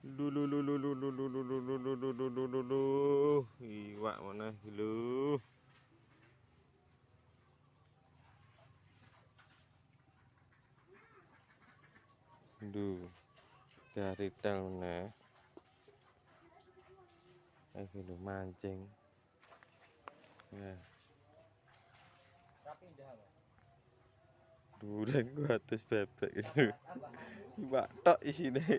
Dulu iwak mana dulu. Dari tahun ayo mancing. Nah. Duren gua atas bebek. Iwak tok isine.